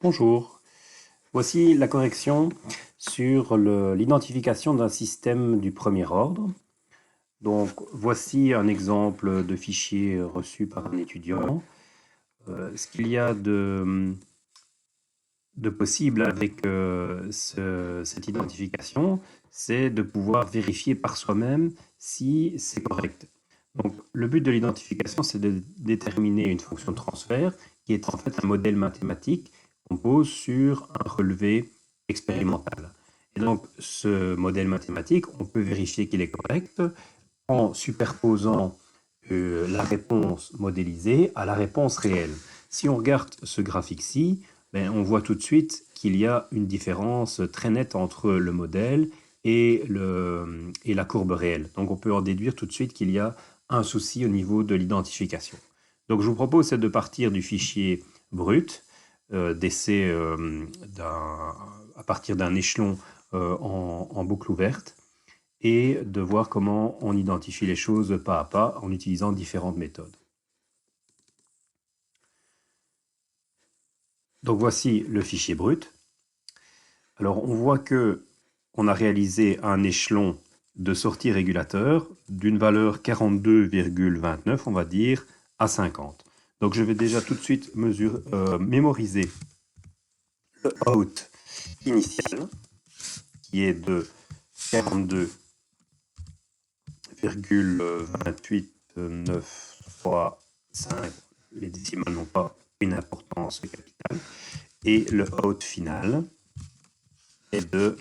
Bonjour, voici la correction sur l'identification d'un système du premier ordre. Donc voici un exemple de fichier reçu par un étudiant. Ce qu'il y a de possible avec cette identification, c'est de pouvoir vérifier par soi-même si c'est correct. Donc le but de l'identification, c'est de déterminer une fonction de transfert qui est en fait un modèle mathématique qu'on pose sur un relevé expérimental. Et donc ce modèle mathématique, on peut vérifier qu'il est correct en superposant la réponse modélisée à la réponse réelle. Si on regarde ce graphique-ci, on voit tout de suite qu'il y a une différence très nette entre le modèle et la courbe réelle. Donc on peut en déduire tout de suite qu'il y a un souci au niveau de l'identification. Donc je vous propose de partir du fichier brut d'essai à partir d'un échelon en boucle ouverte et de voir comment on identifie les choses pas à pas en utilisant différentes méthodes. Donc voici le fichier brut. Alors on voit que on a réalisé un échelon de sortie régulateur d'une valeur 42,29, on va dire, à 50. Donc je vais déjà tout de suite mémoriser le out initial, qui est de 42,289 fois 5. Les décimales n'ont pas une importance capitale. Et le out final est de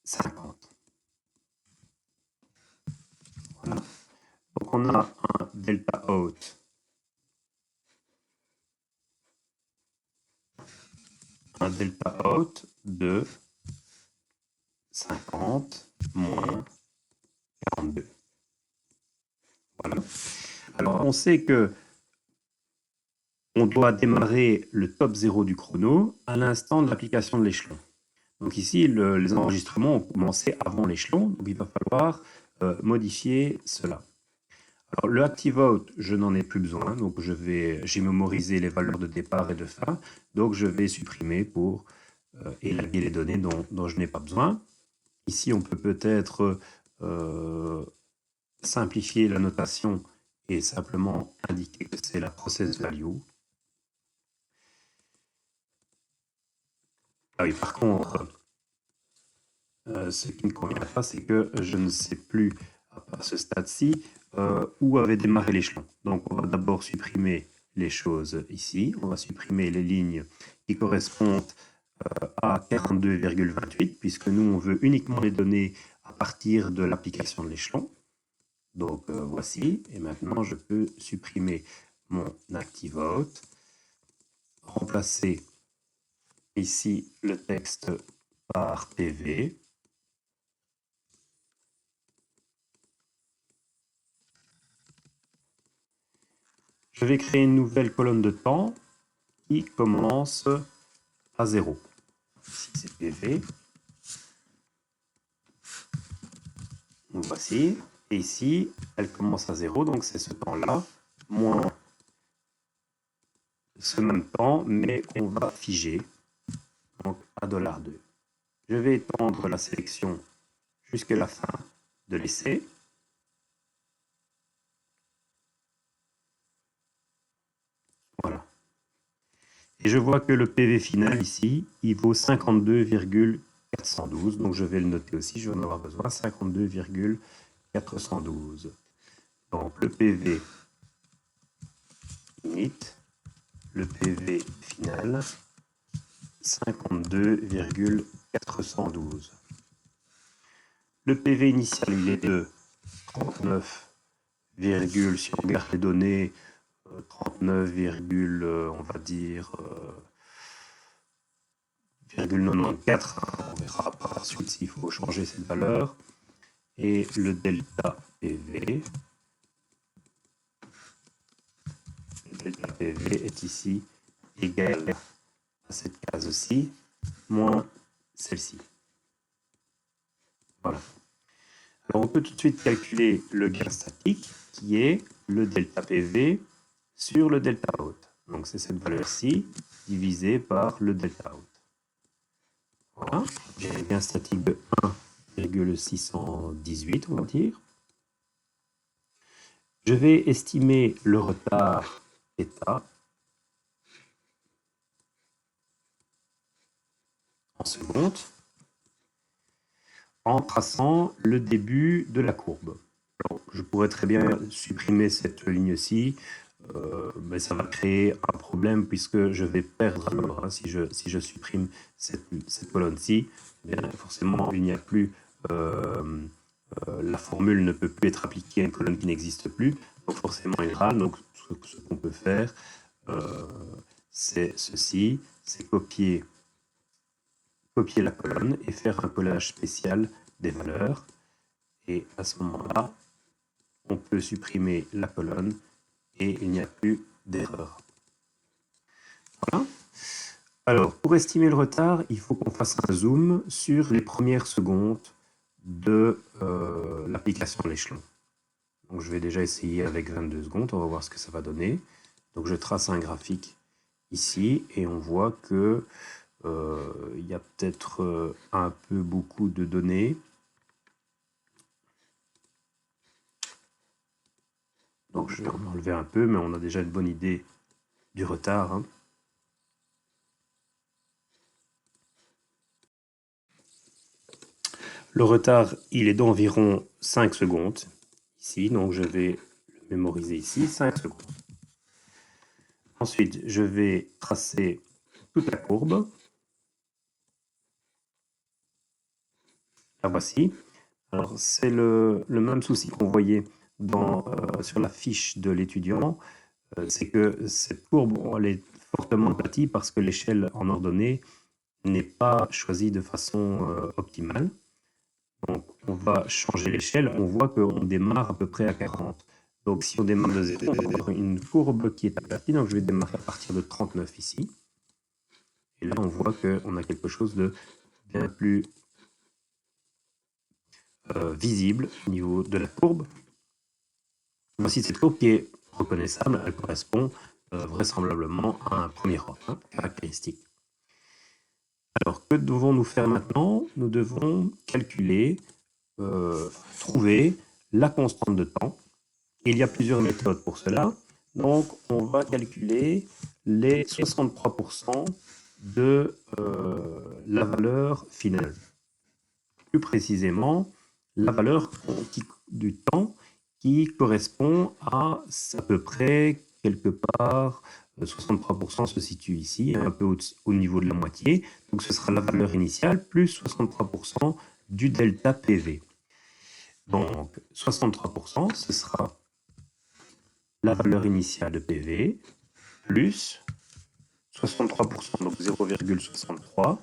50. Voilà. Donc on a un delta out de 50 moins 42. Voilà. Alors on sait que on doit démarrer le top 0 du chrono à l'instant de l'application de l'échelon. Donc ici, les enregistrements ont commencé avant l'échelon, donc il va falloir modifier cela. Alors le ActiveOut, je n'en ai plus besoin, donc j'ai mémorisé les valeurs de départ et de fin, donc je vais supprimer pour élaguer les données dont je n'ai pas besoin. Ici, on peut peut-être simplifier la notation et simplement indiquer que c'est la process value. Ah oui, par contre, ce qui ne convient pas, c'est que je ne sais plus à ce stade-ci où avait démarré l'échelon. Donc on va d'abord supprimer les choses ici. On va supprimer les lignes qui correspondent à 42,28, puisque nous, on veut uniquement les données à partir de l'application de l'échelon. Donc voici, et maintenant je peux supprimer mon ActiveOut, remplacer ici le texte par PV. Je vais créer une nouvelle colonne de temps qui commence à 0. Ici c'est PV. Donc voici. Et ici, elle commence à 0, donc c'est ce temps-là, moins ce même temps, mais qu'on va figer, donc à $2. Je vais étendre la sélection jusqu'à la fin de l'essai. Voilà. Et je vois que le PV final ici, il vaut 52,412. Donc je vais le noter aussi, je vais en avoir besoin, 52,412. Donc le PV init, le PV final, 52,412. Le PV initial, il est de 39, si on regarde les données, 39, on va dire 0,94, on verra par la suite s'il faut changer cette valeur, et le delta PV, est ici égal à cette case-ci, moins celle-ci. Voilà. Alors on peut tout de suite calculer le gain statique, qui est le delta PV sur le delta out. Donc c'est cette valeur-ci divisée par le delta out. Voilà, j'ai un gain statique de 1,618, on va dire. Je vais estimer le retard θ en secondes en traçant le début de la courbe. Alors, je pourrais très bien supprimer cette ligne-ci, mais ça va créer un problème puisque je vais perdre alors, hein, si je supprime cette colonne-ci, forcément il n'y a plus la formule ne peut plus être appliquée à une colonne qui n'existe plus, donc forcément il râle. Donc ce qu'on peut faire, c'est ceci, c'est copier la colonne et faire un collage spécial des valeurs. Et à ce moment-là, on peut supprimer la colonne et il n'y a plus d'erreur. Voilà. Alors, pour estimer le retard, il faut qu'on fasse un zoom sur les premières secondes de l'application de l'échelon. Donc, je vais déjà essayer avec 22 secondes, on va voir ce que ça va donner. Donc, je trace un graphique ici et on voit que il y a peut-être un peu beaucoup de données. Donc je vais en enlever un peu, mais on a déjà une bonne idée du retard. Hein. Le retard, il est d'environ 5 secondes. Ici, donc je vais le mémoriser ici, 5 secondes. Ensuite, je vais tracer toute la courbe. La voici. Alors, c'est le même souci qu'on voyait sur la fiche de l'étudiant. C'est que cette courbe, elle est fortement aplatie parce que l'échelle en ordonnée n'est pas choisie de façon optimale. Donc, on va changer l'échelle. On voit qu'on démarre à peu près à 40. Donc, si on démarre de 0, on va avoir une courbe qui est aplatie. Donc, je vais démarrer à partir de 39 ici. Et là, on voit qu'on a quelque chose de bien plus visible au niveau de la courbe. Voici cette courbe qui est reconnaissable. Elle correspond vraisemblablement à un premier ordre caractéristique. Alors, que devons-nous faire maintenant? Nous devons calculer, trouver la constante de temps. Il y a plusieurs méthodes pour cela. Donc, on va calculer les 63% de la valeur finale. Plus précisément, la valeur du temps qui correspond à peu près quelque part, 63% se situe ici, un peu au niveau de la moitié. Donc ce sera la valeur initiale plus 63% du delta PV. Donc 63%, ce sera la valeur initiale de PV plus 63%, donc 0,63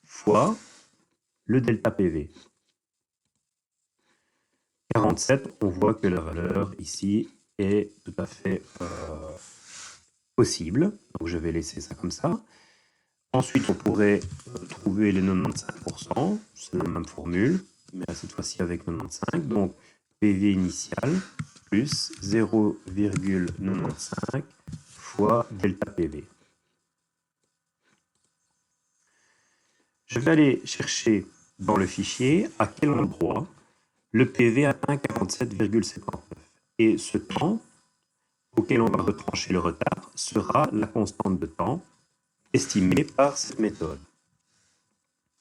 fois le delta PV. 47, on voit que la valeur ici est tout à fait possible. Donc je vais laisser ça comme ça. Ensuite, on pourrait trouver les 95%. C'est la même formule, mais cette fois-ci avec 95. Donc PV initial plus 0,95 fois delta PV. Je vais aller chercher dans le fichier à quel endroit le PV atteint 47,59. Et ce temps auquel on va retrancher le retard sera la constante de temps estimée par cette méthode.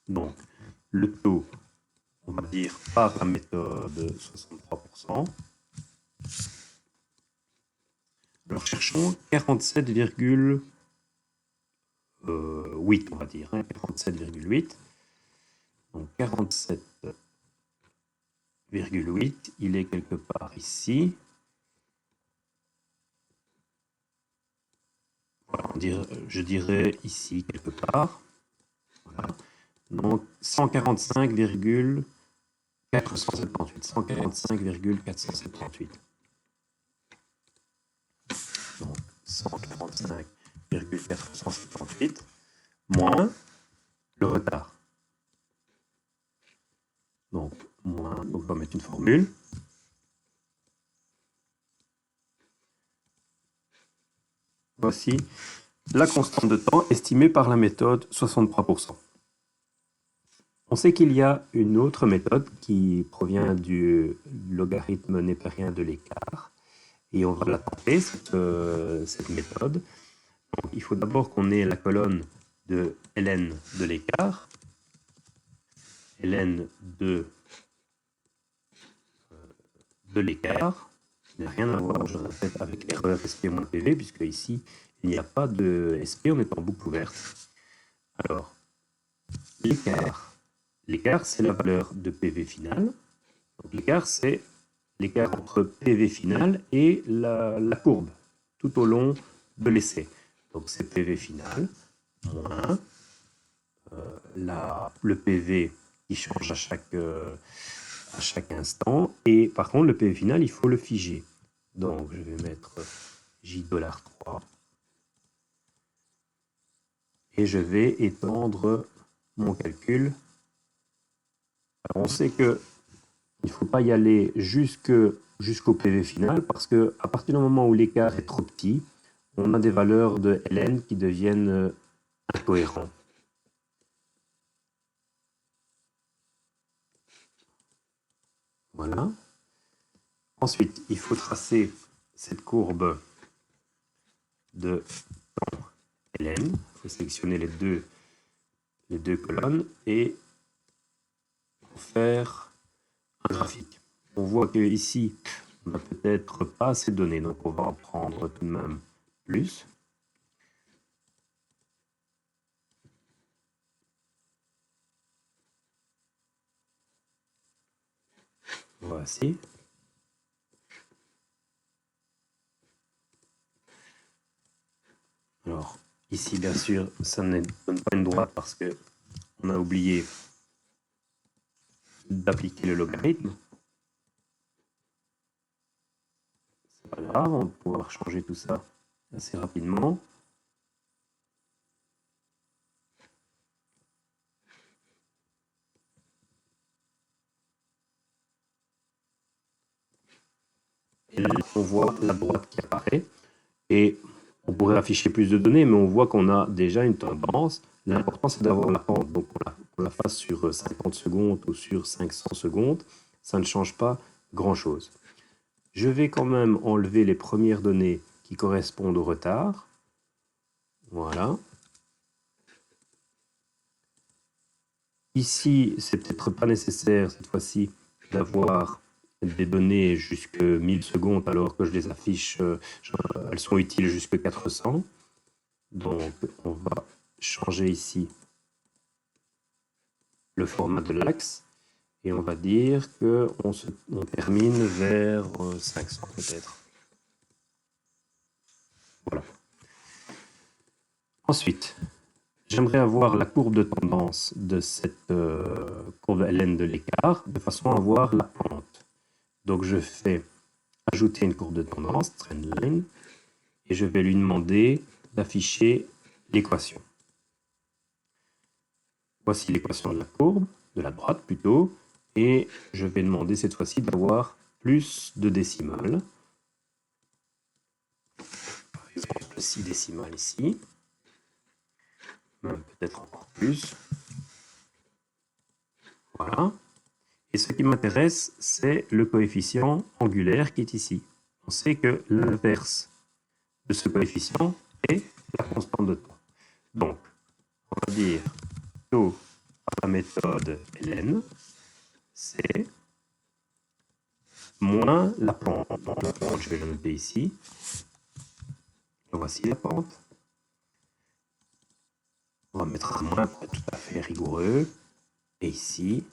Donc, le taux, on va dire par la méthode 63%. Alors, cherchons 47,8, on va dire, 47,8. Donc, 47,8, il est quelque part ici. Voilà, je dirais ici quelque part. Voilà. Donc 145,478. Donc 145,478 moins le retard. Donc moins, donc on va mettre une formule. voici la constante de temps estimée par la méthode 63%. On sait qu'il y a une autre méthode qui provient du logarithme népérien de l'écart. Et on va la tenter, cette méthode. Donc, il faut d'abord qu'on ait la colonne de ln de l'écart, ln de l'écart, qui n'a rien à voir, je répète, avec l'erreur SP-PV, puisque ici, il n'y a pas de SP, on est en boucle ouverte. Alors, l'écart, c'est la valeur de PV final. L'écart, c'est l'écart entre PV final et la courbe, tout au long de l'essai. Donc, c'est PV final moins le PV qui change à chaque instant. Et par contre, le PV final, il faut le figer. Donc, je vais mettre J$3. Et je vais étendre mon calcul. Alors, on sait que il ne faut pas y aller jusqu'au PV final parce que à partir du moment où l'écart est trop petit, on a des valeurs de ln qui deviennent incohérentes. Voilà. Ensuite, il faut tracer cette courbe de temps ln. Il faut sélectionner les deux colonnes et faire un graphique. On voit qu'ici, on n'a peut-être pas assez de données, donc on va en prendre tout de même plus. Voici. Alors, ici, bien sûr, ça ne donne pas une droite parce que on a oublié d'appliquer le logarithme. C'est pas grave, on va pouvoir changer tout ça assez rapidement. Et là, on voit la droite qui apparaît. Et on pourrait afficher plus de données, mais on voit qu'on a déjà une tendance. L'important, c'est d'avoir la pente. Donc, qu'on la fasse sur 50 secondes ou sur 500 secondes, ça ne change pas grand-chose. Je vais quand même enlever les premières données qui correspondent au retard. Voilà. Ici, c'est peut-être pas nécessaire cette fois-ci d'avoir des données jusqu'à 1000 secondes alors que je les affiche, elles sont utiles jusqu'à 400. Donc, on va changer ici le format de l'axe et on va dire qu'on termine vers 500 peut-être. Voilà. Ensuite, j'aimerais avoir la courbe de tendance de cette courbe ln de l'écart de façon à voir la pente. Donc je fais ajouter une courbe de tendance, trendline, et je vais lui demander d'afficher l'équation. Voici l'équation de la courbe, de la droite plutôt, et je vais demander cette fois-ci d'avoir plus de décimales. Par exemple 6 décimales ici, même peut-être encore plus. Voilà. Et ce qui m'intéresse, c'est le coefficient angulaire qui est ici. On sait que l'inverse de ce coefficient est la constante de temps. Donc, on va dire taux à la méthode ln, c'est moins la pente. Donc la pente, je vais la noter ici. Et voici la pente. On va mettre un moins pour être tout à fait rigoureux. Et ici,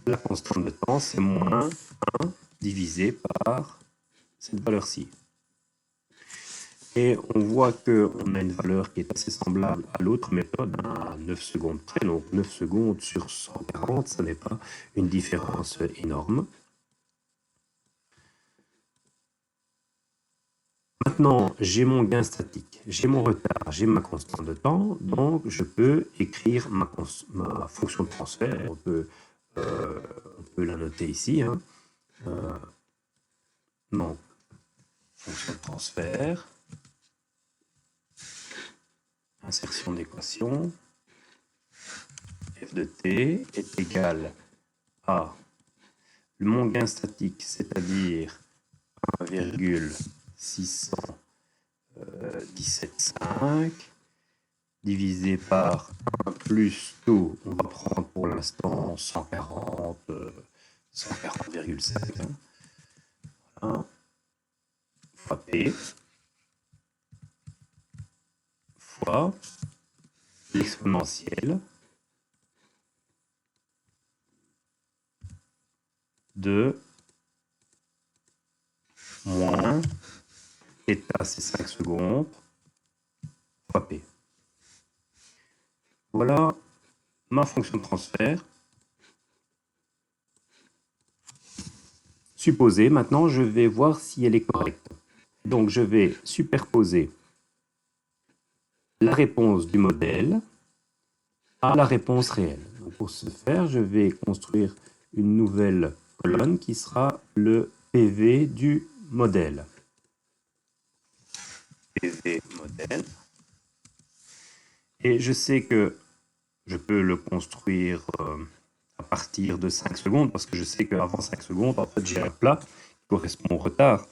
la constante de temps, c'est moins 1 divisé par cette valeur-ci. Et on voit qu'on a une valeur qui est assez semblable à l'autre méthode, à 9 secondes près. Donc 9 secondes sur 140, ça n'est pas une différence énorme. Maintenant, j'ai mon gain statique, j'ai mon retard, j'ai ma constante de temps, donc je peux écrire ma fonction de transfert. On peut la noter ici. Hein. Donc, fonction de transfert. insertion d'équation, f de t est égal à mon gain statique, c'est-à-dire 1,617,5 divisé par 1 plus taux, on va prendre pour l'instant 140,7, voilà, fois P, fois l'exponentielle de moins θ, c'est 5 secondes, fois P. Voilà ma fonction de transfert. Supposée, maintenant je vais voir si elle est correcte. Donc je vais superposer la réponse du modèle à la réponse réelle. Donc, pour ce faire, je vais construire une nouvelle colonne qui sera le PV du modèle. PV modèle. Et je sais que je peux le construire à partir de 5 secondes, parce que je sais qu'avant 5 secondes, en fait, j'ai un plat qui correspond au retard.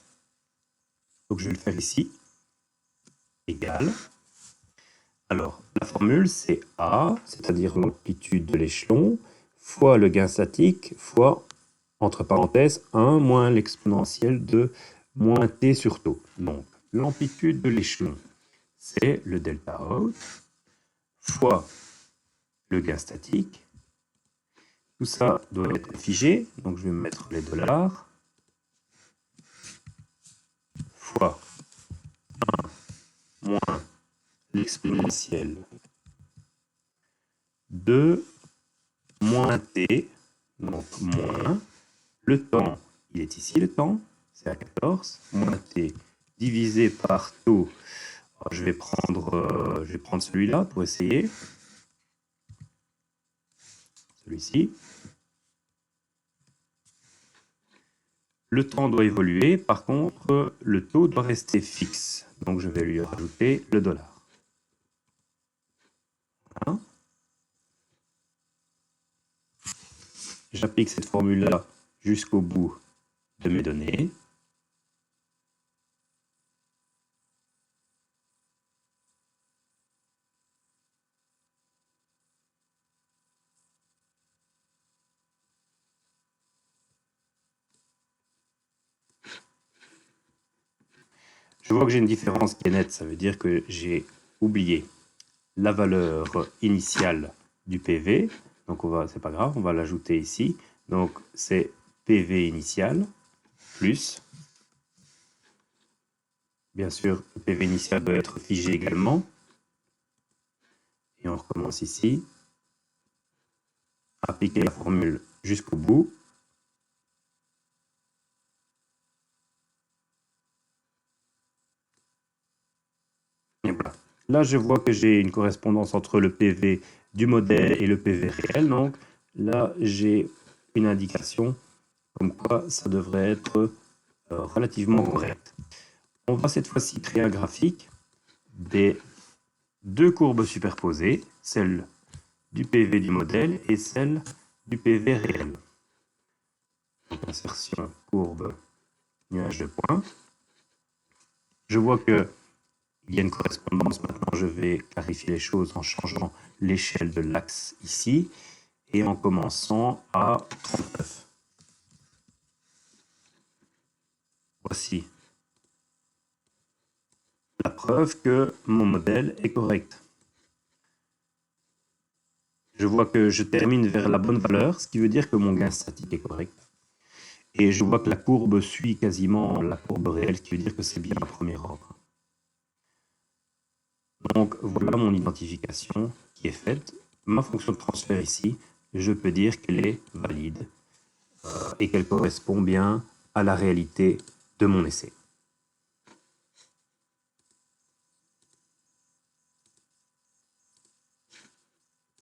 Donc je vais le faire ici. Égal. Alors, la formule, c'est A, c'est-à-dire l'amplitude de l'échelon, fois le gain statique, fois, entre parenthèses, 1 moins l'exponentielle de moins t sur taux. Donc, l'amplitude de l'échelon, c'est le delta out, fois le gain statique. Tout ça doit être figé, donc je vais mettre les dollars, fois 1 moins l'exponentielle de moins t, donc moins le temps, il est ici le temps, c'est à 14, moins t divisé par taux. Alors, je vais prendre celui-là pour essayer. Celui-ci. Le temps doit évoluer, par contre, le taux doit rester fixe. Donc je vais lui rajouter le dollar. Voilà. J'applique cette formule-là jusqu'au bout de mes données. Je vois que j'ai une différence qui est nette, ça veut dire que j'ai oublié la valeur initiale du PV. Donc c'est pas grave, on va l'ajouter ici. Donc c'est PV initial plus, bien sûr, le PV initial doit être figé également. Et on recommence ici. Appliquer la formule jusqu'au bout. Et voilà. Là, je vois que j'ai une correspondance entre le PV du modèle et le PV réel. Donc là, j'ai une indication comme quoi ça devrait être relativement correct. On va cette fois-ci créer un graphique des deux courbes superposées, celle du PV du modèle et celle du PV réel. Donc, insertion, courbe, nuage de points. Je vois qu'il y a une correspondance. Maintenant, je vais clarifier les choses en changeant l'échelle de l'axe ici et en commençant à 39. Voici la preuve que mon modèle est correct. Je vois que je termine vers la bonne valeur, ce qui veut dire que mon gain statique est correct. Et je vois que la courbe suit quasiment la courbe réelle, ce qui veut dire que c'est bien un premier ordre. Donc voilà mon identification qui est faite. Ma fonction de transfert ici, je peux dire qu'elle est valide et qu'elle correspond bien à la réalité de mon essai.